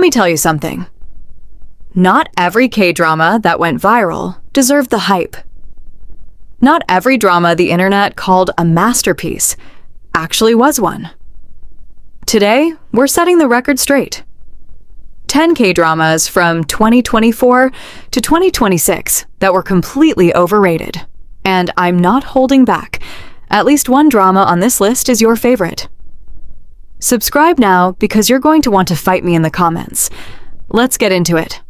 me tell you something. Not every K-drama that went viral deserved the hype. Not every drama the internet called a masterpiece actually was one. Today, we're setting the record straight. 10 K-dramas from 2024 to 2026 that were completely overrated. And I'm not holding back. At least one drama on this list is your favorite. Subscribe now because you're going to want to fight me in the comments. Let's get into it.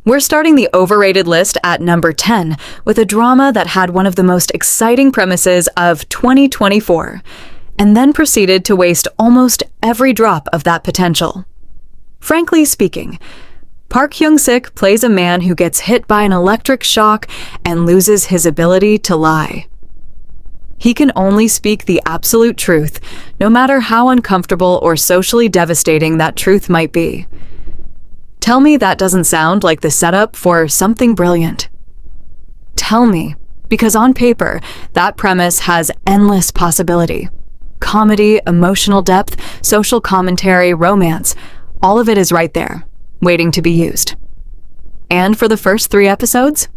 We're starting the overrated list at number 10 with a drama that had one of the most exciting premises of 2024, and then proceeded to waste almost every drop of that potential. Frankly speaking, Park Hyung-sik plays a man who gets hit by an electric shock and loses his ability to lie. He can only speak the absolute truth, no matter how uncomfortable or socially devastating that truth might be. Tell me that doesn't sound like the setup for something brilliant. Tell me, because on paper, that premise has endless possibility. Comedy, emotional depth, social commentary, romance, all of it is right there, waiting to be used. And for the first 3 episodes?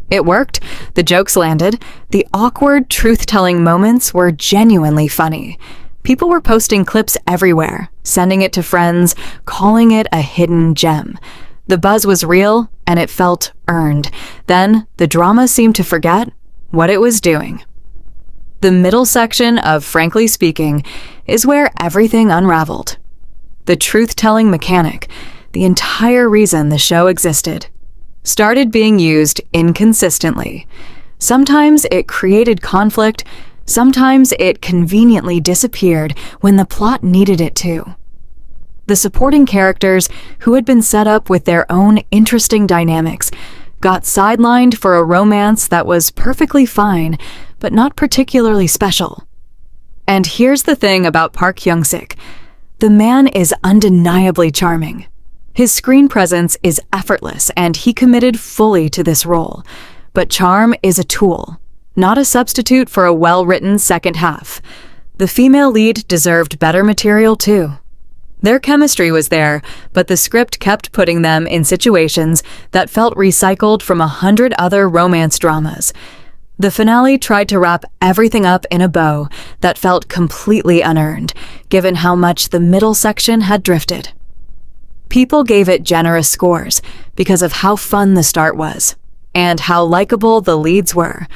It worked, the jokes landed, the awkward, truth-telling moments were genuinely funny. People were posting clips everywhere, sending it to friends, calling it a hidden gem. The buzz was real, and it felt earned. Then, the drama seemed to forget what it was doing. The middle section of Frankly Speaking is where everything unraveled. The truth-telling mechanic, the entire reason the show existed, started being used inconsistently. Sometimes it created conflict, sometimes it conveniently disappeared when the plot needed it to. The supporting characters, who had been set up with their own interesting dynamics, got sidelined for a romance that was perfectly fine, but not particularly special. And here's the thing about Park Hyung-sik. The man is undeniably charming. His screen presence is effortless, and he committed fully to this role. But charm is a tool, not a substitute for a well-written second half. The female lead deserved better material too. Their chemistry was there, but the script kept putting them in situations that felt recycled from 100 other romance dramas. The finale tried to wrap everything up in a bow that felt completely unearned, given how much the middle section had drifted. People gave it generous scores because of how fun the start was, and how likable the leads were.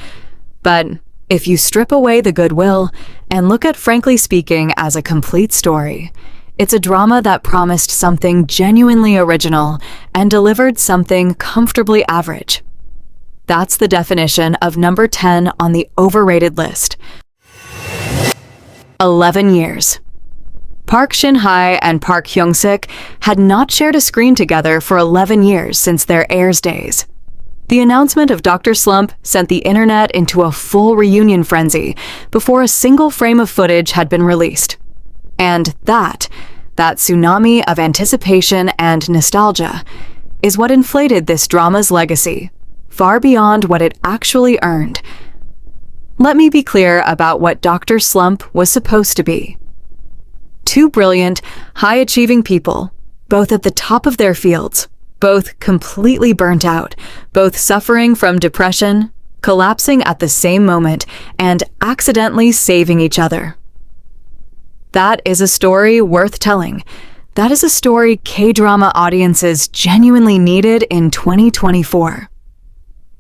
But if you strip away the goodwill and look at Frankly Speaking as a complete story, it's a drama that promised something genuinely original and delivered something comfortably average. That's the definition of number 10 on the overrated list. 11 years. Park Shin-hye and Park Hyung-sik had not shared a screen together for 11 years since their Heirs days. The announcement of Dr. Slump sent the internet into a full reunion frenzy before a single frame of footage had been released. And that tsunami of anticipation and nostalgia is what inflated this drama's legacy, far beyond what it actually earned. Let me be clear about what Dr. Slump was supposed to be. 2 brilliant, high-achieving people, both at the top of their fields, both completely burnt out, both suffering from depression, collapsing at the same moment, and accidentally saving each other. That is a story worth telling. That is a story K-drama audiences genuinely needed in 2024.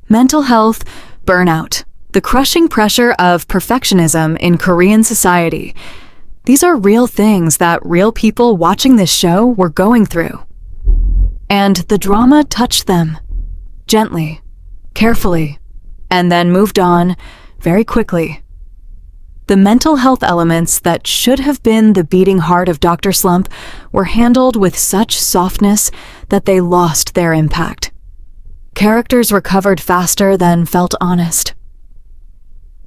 Mental health, burnout, the crushing pressure of perfectionism in Korean society. These are real things that real people watching this show were going through. And the drama touched them, gently, carefully, and then moved on very quickly. The mental health elements that should have been the beating heart of Dr. Slump were handled with such softness that they lost their impact. Characters recovered faster than felt honest.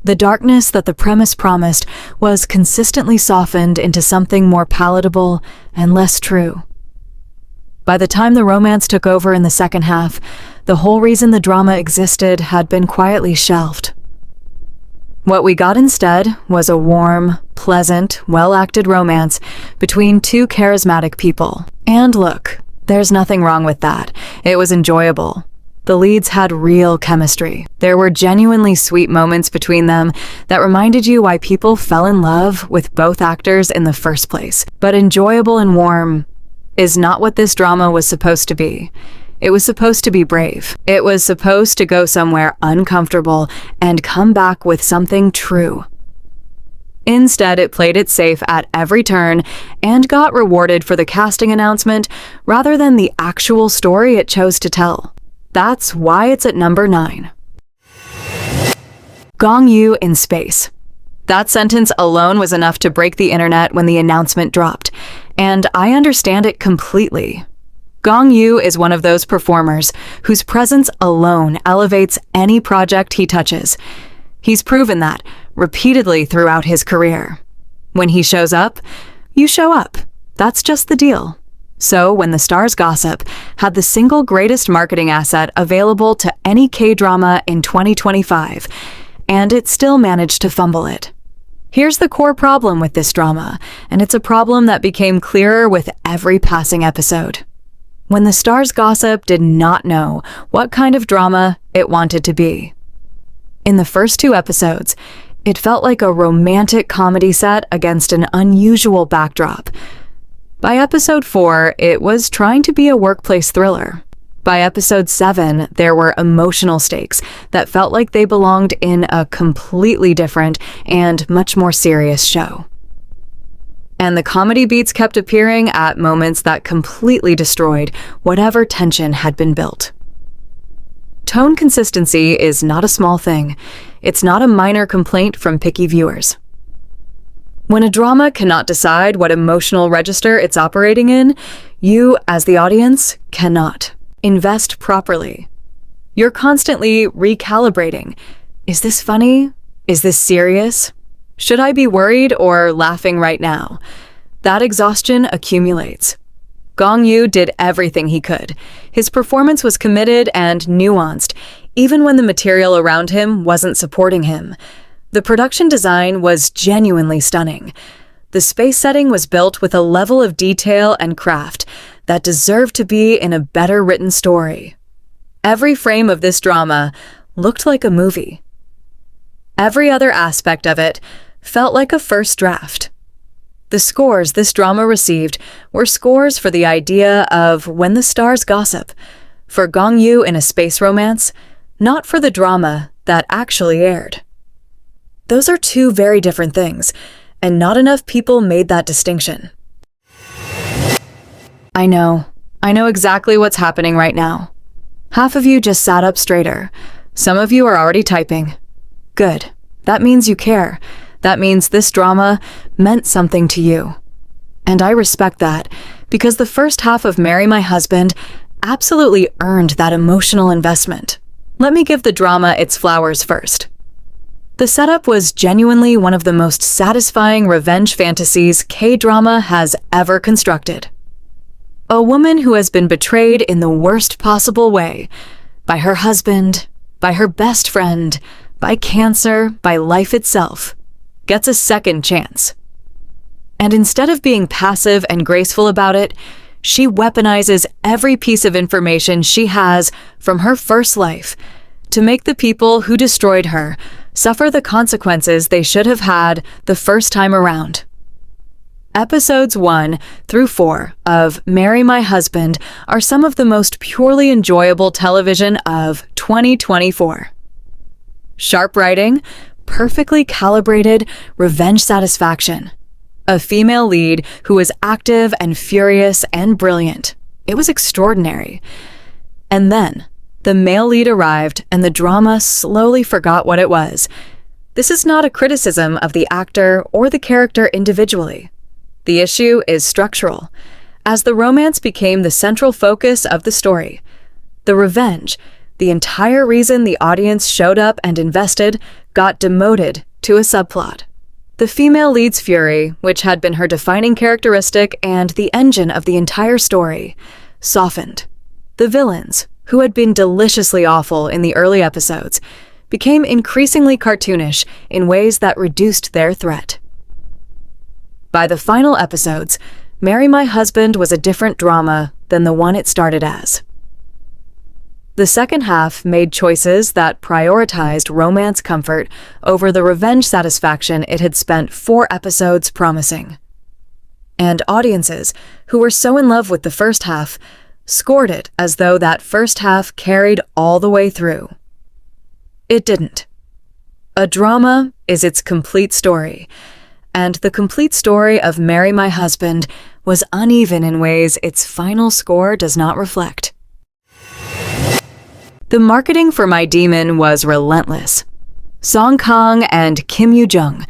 The darkness that the premise promised was consistently softened into something more palatable and less true. By the time the romance took over in the second half, the whole reason the drama existed had been quietly shelved. What we got instead was a warm, pleasant, well-acted romance between two charismatic people. And look, there's nothing wrong with that. It was enjoyable. The leads had real chemistry. There were genuinely sweet moments between them that reminded you why people fell in love with both actors in the first place. But enjoyable and warm is not what this drama was supposed to be. It was supposed to be brave. It was supposed to go somewhere uncomfortable and come back with something true. Instead, it played it safe at every turn and got rewarded for the casting announcement rather than the actual story it chose to tell. That's why it's at number 9. Gong Yoo in space. That sentence alone was enough to break the internet when the announcement dropped, and I understand it completely. Gong Yoo is one of those performers whose presence alone elevates any project he touches. He's proven that repeatedly throughout his career. When he shows up, you show up. That's just the deal. So when The Stars Gossip had the single greatest marketing asset available to any K-drama in 2025, and it still managed to fumble it. Here's the core problem with this drama, and it's a problem that became clearer with every passing episode. When The Stars Gossip did not know what kind of drama it wanted to be. In the first 2 episodes, it felt like a romantic comedy set against an unusual backdrop. By episode 4, it was trying to be a workplace thriller. By episode 7, there were emotional stakes that felt like they belonged in a completely different and much more serious show. And the comedy beats kept appearing at moments that completely destroyed whatever tension had been built. Tone consistency is not a small thing. It's not a minor complaint from picky viewers. When a drama cannot decide what emotional register it's operating in, you, as the audience, cannot invest properly. You're constantly recalibrating. Is this funny? Is this serious? Should I be worried or laughing right now? That exhaustion accumulates. Gong Yoo did everything he could. His performance was committed and nuanced, even when the material around him wasn't supporting him. The production design was genuinely stunning. The space setting was built with a level of detail and craft that deserved to be in a better written story. Every frame of this drama looked like a movie. Every other aspect of it felt like a first draft. The scores this drama received were scores for the idea of When the Stars Gossip, for Gong Yoo in a space romance, not for the drama that actually aired. Those are 2 very different things, and not enough people made that distinction. I know exactly what's happening right now. Half of you just sat up straighter. Some of you are already typing. Good. That means you care. That means this drama meant something to you. And I respect that, because the first half of Marry My Husband absolutely earned that emotional investment. Let me give the drama its flowers first. The setup was genuinely one of the most satisfying revenge fantasies K-drama has ever constructed. A woman who has been betrayed in the worst possible way, by her husband, by her best friend, by cancer, by life itself, gets a second chance. And instead of being passive and graceful about it, she weaponizes every piece of information she has from her first life to make the people who destroyed her suffer the consequences they should have had the first time around. Episodes 1 through 4 of Marry My Husband are some of the most purely enjoyable television of 2024. Sharp writing, perfectly calibrated revenge satisfaction. A female lead who is active and furious and brilliant. It was extraordinary. And then, the male lead arrived and the drama slowly forgot what it was. This is not a criticism of the actor or the character individually. The issue is structural, as the romance became the central focus of the story. The revenge, the entire reason the audience showed up and invested, got demoted to a subplot. The female lead's fury, which had been her defining characteristic and the engine of the entire story, softened. The villains, who had been deliciously awful in the early episodes, became increasingly cartoonish in ways that reduced their threat. By the final episodes, Marry My Husband was a different drama than the one it started as. The second half made choices that prioritized romance comfort over the revenge satisfaction it had spent 4 episodes promising. And audiences, who were so in love with the first half, scored it as though that first half carried all the way through. It didn't. A drama is its complete story, and the complete story of Marry My Husband was uneven in ways its final score does not reflect. The marketing for My Demon was relentless. Song Kang and Kim Yoo-jung,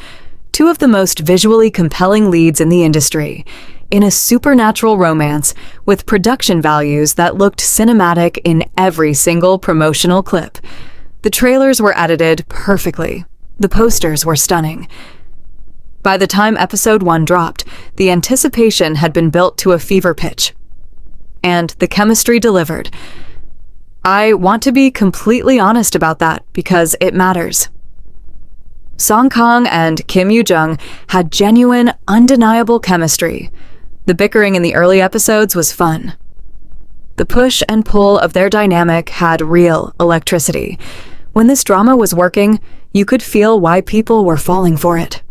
2 of the most visually compelling leads in the industry, in a supernatural romance with production values that looked cinematic in every single promotional clip. The trailers were edited perfectly. The posters were stunning. By the time episode 1 dropped, the anticipation had been built to a fever pitch. And the chemistry delivered. I want to be completely honest about that because it matters. Song Kang and Kim Yoo-jung had genuine, undeniable chemistry. The bickering in the early episodes was fun. The push and pull of their dynamic had real electricity. When this drama was working, you could feel why people were falling for it.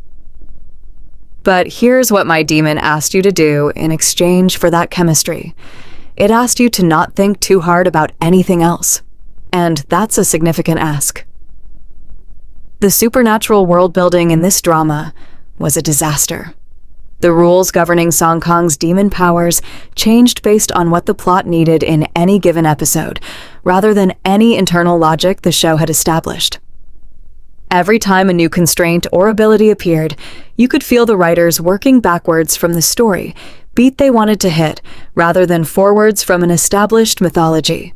But here's what My Demon asked you to do in exchange for that chemistry. It asked you to not think too hard about anything else. And that's a significant ask. The supernatural world-building in this drama was a disaster. The rules governing Song Kang's demon powers changed based on what the plot needed in any given episode, rather than any internal logic the show had established. Every time a new constraint or ability appeared, you could feel the writers working backwards from the story, beat they wanted to hit, rather than forwards from an established mythology.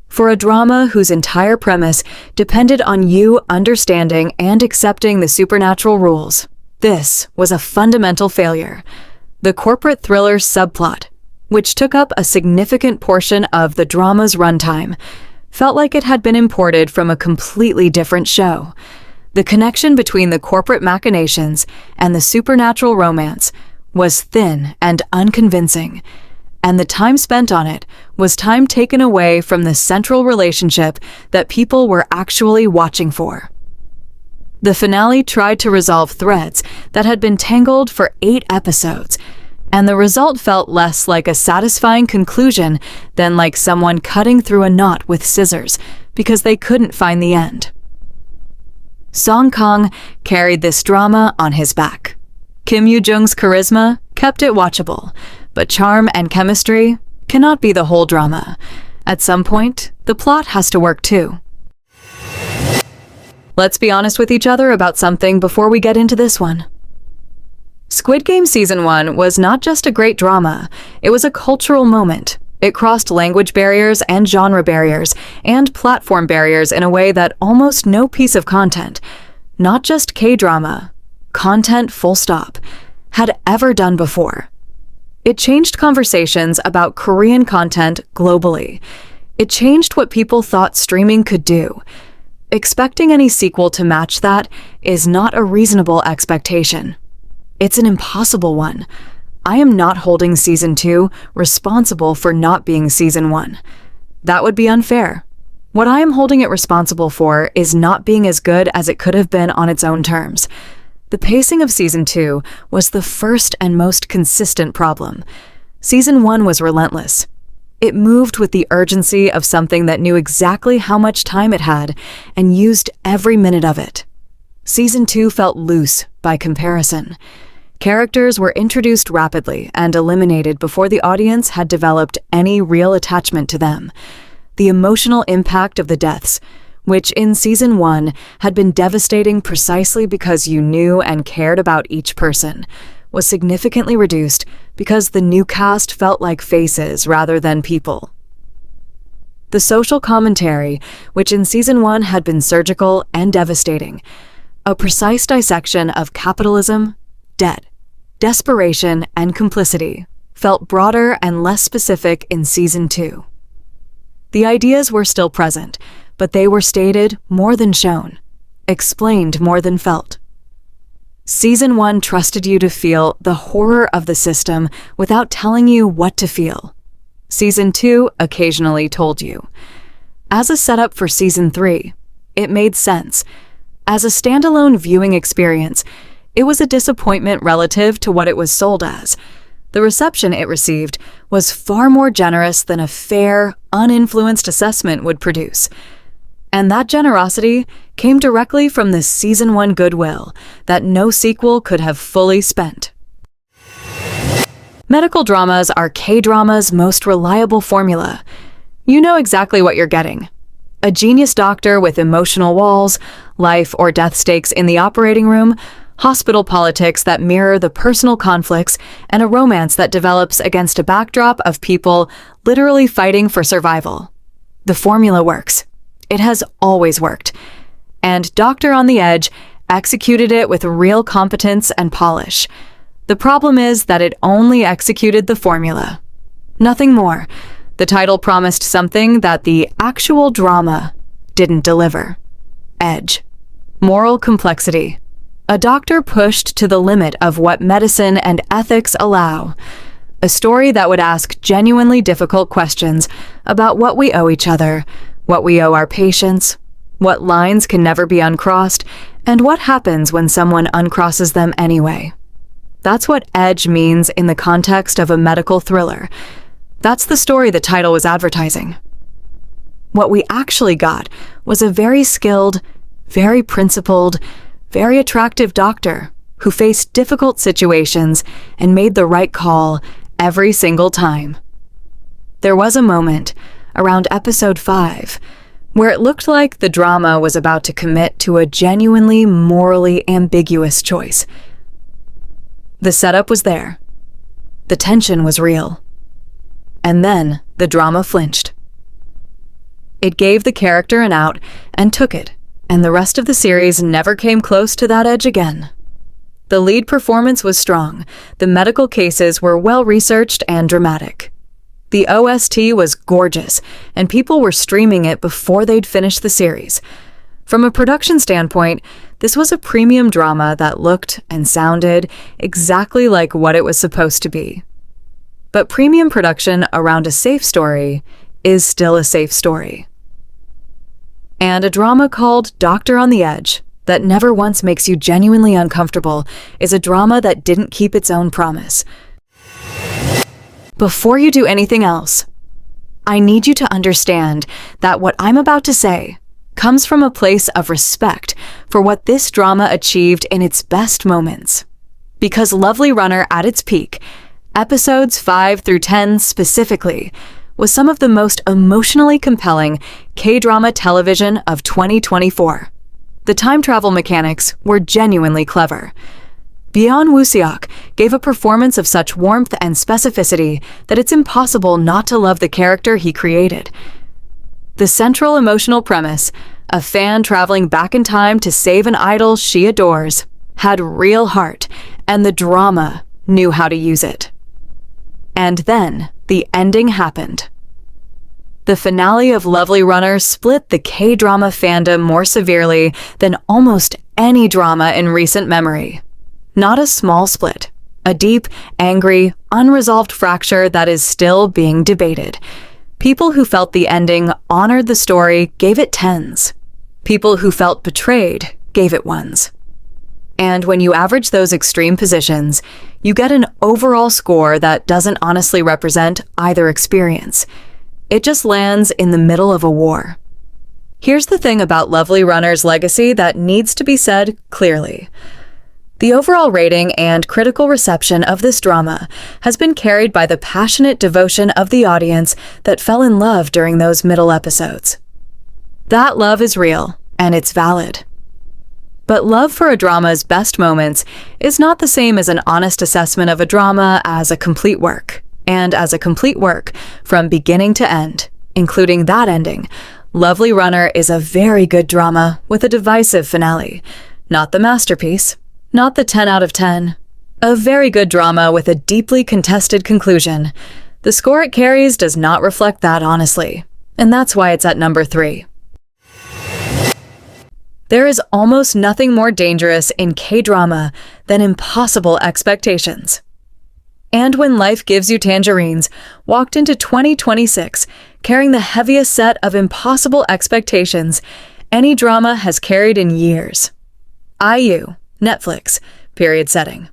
For a drama whose entire premise depended on you understanding and accepting the supernatural rules, this was a fundamental failure. The corporate thriller subplot, which took up a significant portion of the drama's runtime, felt like it had been imported from a completely different show. The connection between the corporate machinations and the supernatural romance was thin and unconvincing, and the time spent on it was time taken away from the central relationship that people were actually watching for. The finale tried to resolve threads that had been tangled for 8 episodes, and the result felt less like a satisfying conclusion than like someone cutting through a knot with scissors because they couldn't find the end. Song Kang carried this drama on his back. Kim Yoo-jung's charisma kept it watchable, but charm and chemistry cannot be the whole drama. At some point, the plot has to work too. Let's be honest with each other about something before we get into this one. Squid Game Season 1 was not just a great drama, it was a cultural moment. It crossed language barriers and genre barriers and platform barriers in a way that almost no piece of content, not just K-drama, content full stop, had ever done before. It changed conversations about Korean content globally. It changed what people thought streaming could do. Expecting any sequel to match that is not a reasonable expectation. It's an impossible one. I am not holding Season 2 responsible for not being Season 1. That would be unfair. What I am holding it responsible for is not being as good as it could have been on its own terms. The pacing of Season 2 was the first and most consistent problem. Season 1 was relentless. It moved with the urgency of something that knew exactly how much time it had and used every minute of it. Season 2 felt loose by comparison. Characters were introduced rapidly and eliminated before the audience had developed any real attachment to them. The emotional impact of the deaths, which in Season 1 had been devastating precisely because you knew and cared about each person, was significantly reduced because the new cast felt like faces rather than people. The social commentary, which in Season 1 had been surgical and devastating, a precise dissection of capitalism, debt, desperation, and complicity, felt broader and less specific in Season 2. The ideas were still present, but they were stated more than shown, explained more than felt. Season 1 trusted you to feel the horror of the system without telling you what to feel. Season 2 occasionally told you. As a setup for Season 3, it made sense. As a standalone viewing experience, it was a disappointment relative to what it was sold as. The reception it received was far more generous than a fair, uninfluenced assessment would produce. And that generosity came directly from the Season 1 goodwill that no sequel could have fully spent. Medical dramas are K-drama's most reliable formula. You know exactly what you're getting. A genius doctor with emotional walls, life or death stakes in the operating room, hospital politics that mirror the personal conflicts, and a romance that develops against a backdrop of people literally fighting for survival. The formula works. It has always worked. And Doctor on the Edge executed it with real competence and polish. The problem is that it only executed the formula. Nothing more. The title promised something that the actual drama didn't deliver. Edge. Moral complexity. A doctor pushed to the limit of what medicine and ethics allow. A story that would ask genuinely difficult questions about what we owe each other, what we owe our patients, what lines can never be uncrossed, and what happens when someone uncrosses them anyway. That's what Edge means in the context of a medical thriller. That's the story the title was advertising. What we actually got was a very skilled, very principled, very attractive doctor who faced difficult situations and made the right call every single time. There was a moment, around episode 5, where it looked like the drama was about to commit to a genuinely morally ambiguous choice. The setup was there. The tension was real. And then the drama flinched. It gave the character an out and took it, and the rest of the series never came close to that edge again. The lead performance was strong, the medical cases were well-researched and dramatic. The OST was gorgeous, and people were streaming it before they'd finished the series. From a production standpoint, this was a premium drama that looked and sounded exactly like what it was supposed to be. But premium production around a safe story is still a safe story. And a drama called Doctor on the Edge that never once makes you genuinely uncomfortable is a drama that didn't keep its own promise. Before you do anything else, I need you to understand that what I'm about to say comes from a place of respect for what this drama achieved in its best moments. Because Lovely Runner at its peak, episodes 5 through 10 specifically, was some of the most emotionally compelling K-drama television of 2024. The time travel mechanics were genuinely clever. Byeon Woo-seok gave a performance of such warmth and specificity that it's impossible not to love the character he created. The central emotional premise, a fan traveling back in time to save an idol she adores, had real heart, and the drama knew how to use it. And then the ending happened. The finale of Lovely Runner split the K-drama fandom more severely than almost any drama in recent memory. Not a small split, a deep, angry, unresolved fracture that is still being debated. People who felt the ending honored the story gave it 10s. People who felt betrayed gave it 1s. And when you average those extreme positions, you get an overall score that doesn't honestly represent either experience. It just lands in the middle of a war. Here's the thing about Lovely Runner's legacy that needs to be said clearly. The overall rating and critical reception of this drama has been carried by the passionate devotion of the audience that fell in love during those middle episodes. That love is real, and it's valid. But love for a drama's best moments is not the same as an honest assessment of a drama as a complete work. And as a complete work, from beginning to end, including that ending, Lovely Runner is a very good drama with a divisive finale. Not the masterpiece, not the 10 out of 10. A very good drama with a deeply contested conclusion. The score it carries does not reflect that honestly, and that's why it's at number 3. There is almost nothing more dangerous in K-drama than impossible expectations. And When Life Gives You Tangerines walked into 2026 carrying the heaviest set of impossible expectations any drama has carried in years. IU, Netflix, period setting.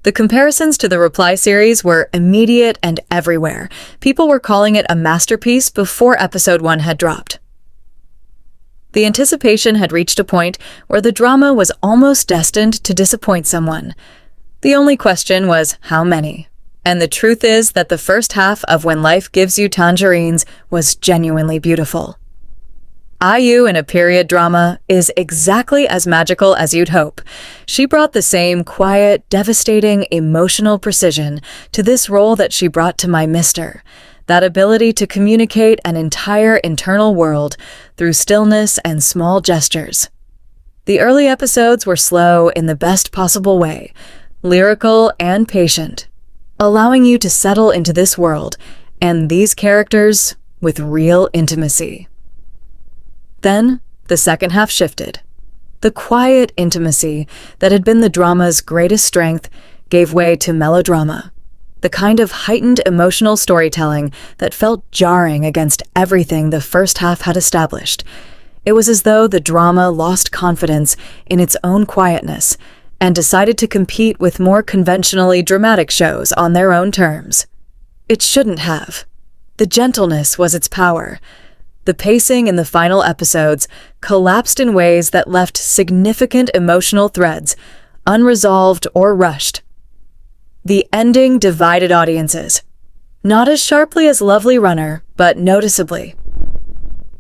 The comparisons to the Reply series were immediate and everywhere. People were calling it a masterpiece before episode 1 had dropped. The anticipation had reached a point where the drama was almost destined to disappoint someone. The only question was how many. And the truth is that the first half of When Life Gives You Tangerines was genuinely beautiful. IU in a period drama is exactly as magical as you'd hope. She brought the same quiet, devastating, emotional precision to this role that she brought to My Mister. That ability to communicate an entire internal world through stillness and small gestures. The early episodes were slow in the best possible way, lyrical and patient, allowing you to settle into this world and these characters with real intimacy. Then, the second half shifted. The quiet intimacy that had been the drama's greatest strength gave way to melodrama, the kind of heightened emotional storytelling that felt jarring against everything the first half had established. It was as though the drama lost confidence in its own quietness and decided to compete with more conventionally dramatic shows on their own terms. It shouldn't have. The gentleness was its power. The pacing in the final episodes collapsed in ways that left significant emotional threads, unresolved or rushed. The ending divided audiences. Not as sharply as Lovely Runner, but noticeably.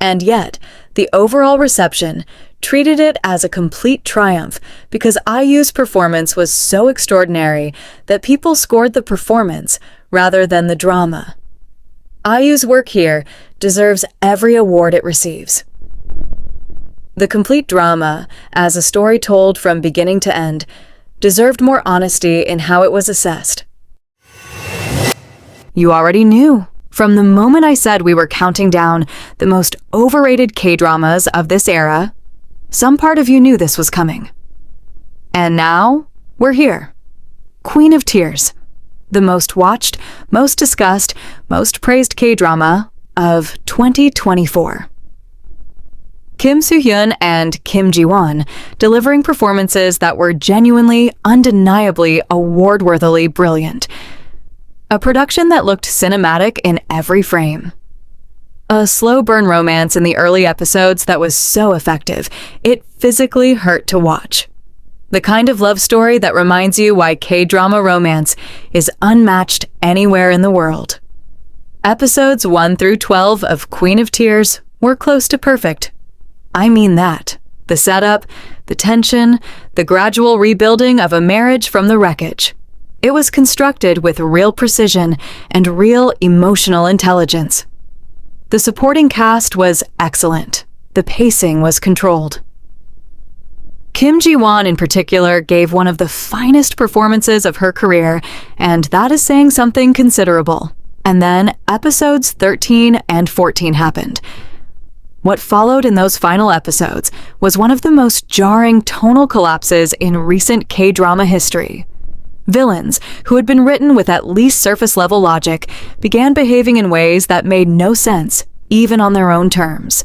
And yet, the overall reception treated it as a complete triumph because IU's performance was so extraordinary that people scored the performance rather than the drama. IU's work here deserves every award it receives. The complete drama, as a story told from beginning to end, deserved more honesty in how it was assessed. You already knew. From the moment I said we were counting down the most overrated K-dramas of this era, some part of you knew this was coming. And now, we're here. Queen of Tears. The most watched, most discussed, most praised K-drama of 2024. Kim Soo-hyun and Kim Ji-won delivering performances that were genuinely, undeniably, award-worthily brilliant. A production that looked cinematic in every frame. A slow-burn romance in the early episodes that was so effective, it physically hurt to watch. The kind of love story that reminds you why K-drama romance is unmatched anywhere in the world. Episodes 1 through 12 of Queen of Tears were close to perfect. I mean that. The setup, the tension, the gradual rebuilding of a marriage from the wreckage. It was constructed with real precision and real emotional intelligence. The supporting cast was excellent. The pacing was controlled. Kim Ji-won in particular gave one of the finest performances of her career, and that is saying something considerable. And then episodes 13 and 14 happened. What followed in those final episodes was one of the most jarring tonal collapses in recent K-drama history. Villains, who had been written with at least surface-level logic, began behaving in ways that made no sense, even on their own terms.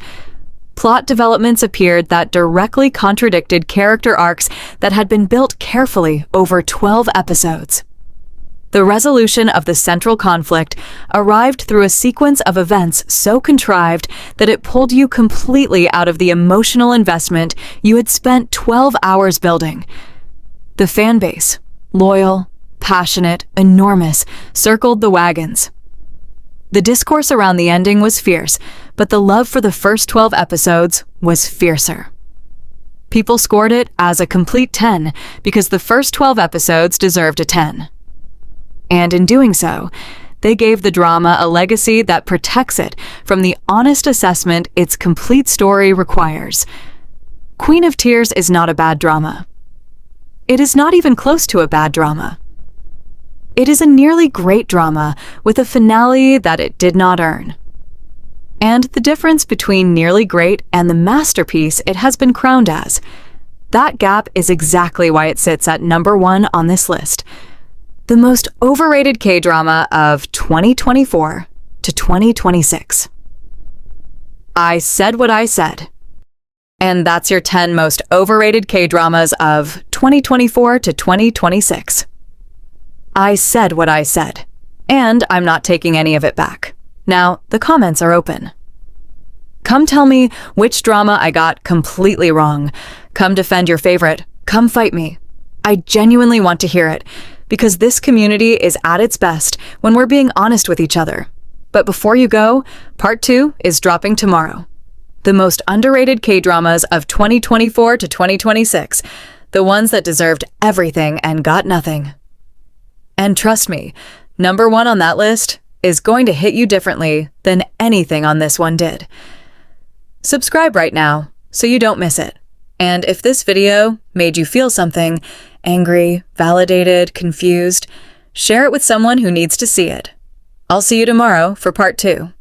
Plot developments appeared that directly contradicted character arcs that had been built carefully over 12 episodes. The resolution of the central conflict arrived through a sequence of events so contrived that it pulled you completely out of the emotional investment you had spent 12 hours building. The fan base, loyal, passionate, enormous, circled the wagons. The discourse around the ending was fierce, but the love for the first 12 episodes was fiercer. People scored it as a complete 10 because the first 12 episodes deserved a 10. And in doing so, they gave the drama a legacy that protects it from the honest assessment its complete story requires. Queen of Tears is not a bad drama. It is not even close to a bad drama. It is a nearly great drama with a finale that it did not earn. and the difference between nearly great and the masterpiece it has been crowned as. That gap is exactly why it sits at number 1 on this list. The most overrated K-drama of 2024 to 2026. I Said What I Said. And that's your 10 most overrated K-dramas of 2024 to 2026. I said what I said, and I'm not taking any of it back. Now, the comments are open. Come tell me which drama I got completely wrong. Come defend your favorite. Come fight me. I genuinely want to hear it, because this community is at its best when we're being honest with each other. But before you go, part 2 is dropping tomorrow. The most underrated K-dramas of 2024 to 2026. The ones that deserved everything and got nothing. And trust me, number 1 on that list is going to hit you differently than anything on this one did. Subscribe right now so you don't miss it. And if this video made you feel something, angry, validated, confused, share it with someone who needs to see it. I'll see you tomorrow for part 2.